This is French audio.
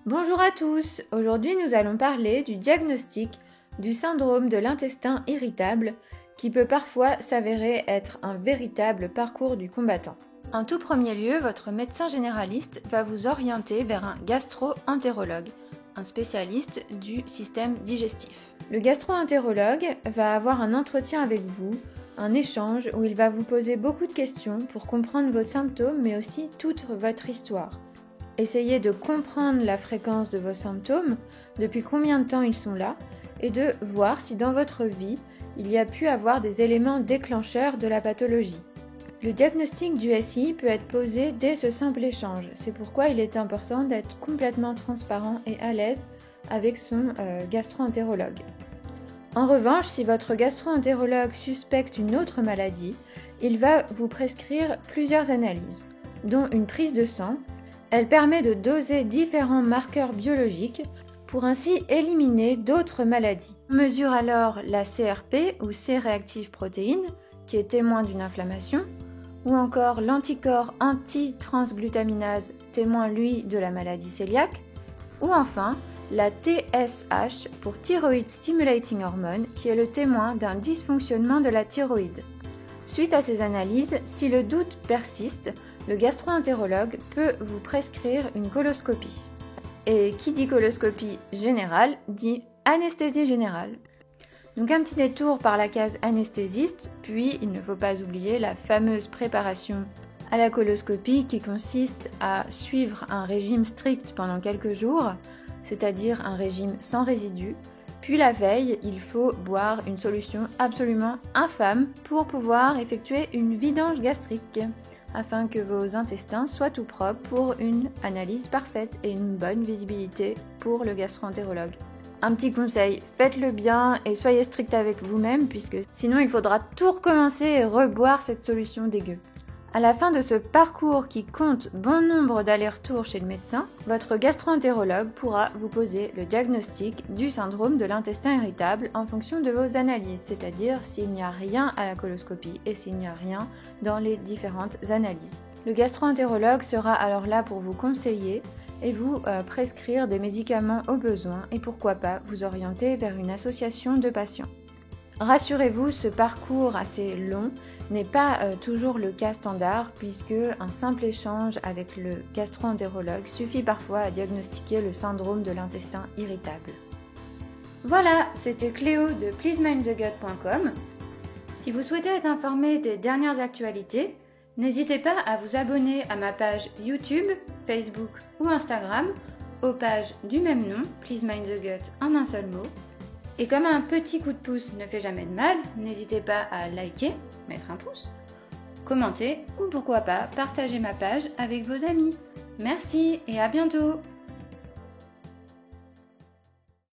Bonjour à tous, aujourd'hui nous allons parler du diagnostic du syndrome de l'intestin irritable qui peut parfois s'avérer être un véritable parcours du combattant. En tout premier lieu, votre médecin généraliste va vous orienter vers un gastro-entérologue, un spécialiste du système digestif. Le gastro-entérologue va avoir un entretien avec vous, un échange où il va vous poser beaucoup de questions pour comprendre vos symptômes mais aussi toute votre histoire. Essayez de comprendre la fréquence de vos symptômes, depuis combien de temps ils sont là, et de voir si dans votre vie, il y a pu avoir des éléments déclencheurs de la pathologie. Le diagnostic du SI peut être posé dès ce simple échange, c'est pourquoi il est important d'être complètement transparent et à l'aise avec son gastro-entérologue. En revanche, si votre gastro-entérologue suspecte une autre maladie, il va vous prescrire plusieurs analyses, dont une prise de sang. Elle permet de doser différents marqueurs biologiques pour ainsi éliminer d'autres maladies. On mesure alors la CRP ou C-réactive protéine, qui est témoin d'une inflammation, ou encore l'anticorps anti-transglutaminase, témoin lui de la maladie cœliaque, ou enfin la TSH pour Thyroid Stimulating Hormone, qui est le témoin d'un dysfonctionnement de la thyroïde. Suite à ces analyses, si le doute persiste, le gastro-entérologue peut vous prescrire une coloscopie. Et qui dit coloscopie générale dit anesthésie générale. Donc un petit détour par la case anesthésiste, puis il ne faut pas oublier la fameuse préparation à la coloscopie qui consiste à suivre un régime strict pendant quelques jours, c'est-à-dire un régime sans résidus. Puis la veille, il faut boire une solution absolument infâme pour pouvoir effectuer une vidange gastrique, afin que vos intestins soient tout propres pour une analyse parfaite et une bonne visibilité pour le gastro-entérologue. Un petit conseil, faites-le bien et soyez strict avec vous-même puisque sinon il faudra tout recommencer et reboire cette solution dégueu. À la fin de ce parcours qui compte bon nombre d'allers-retours chez le médecin, votre gastro-entérologue pourra vous poser le diagnostic du syndrome de l'intestin irritable en fonction de vos analyses, c'est-à-dire s'il n'y a rien à la coloscopie et s'il n'y a rien dans les différentes analyses. Le gastro-entérologue sera alors là pour vous conseiller et vous prescrire des médicaments au besoin et pourquoi pas vous orienter vers une association de patients. Rassurez-vous, ce parcours assez long n'est pas toujours le cas standard puisque un simple échange avec le gastro-entérologue suffit parfois à diagnostiquer le syndrome de l'intestin irritable. Voilà, c'était Cléo de pleasemindthegut.com. Si vous souhaitez être informé des dernières actualités, n'hésitez pas à vous abonner à ma page YouTube, Facebook ou Instagram, aux pages du même nom, Please Mind the Gut en un seul mot. Et comme un petit coup de pouce ne fait jamais de mal, n'hésitez pas à liker, mettre un pouce, commenter ou pourquoi pas partager ma page avec vos amis. Merci et à bientôt!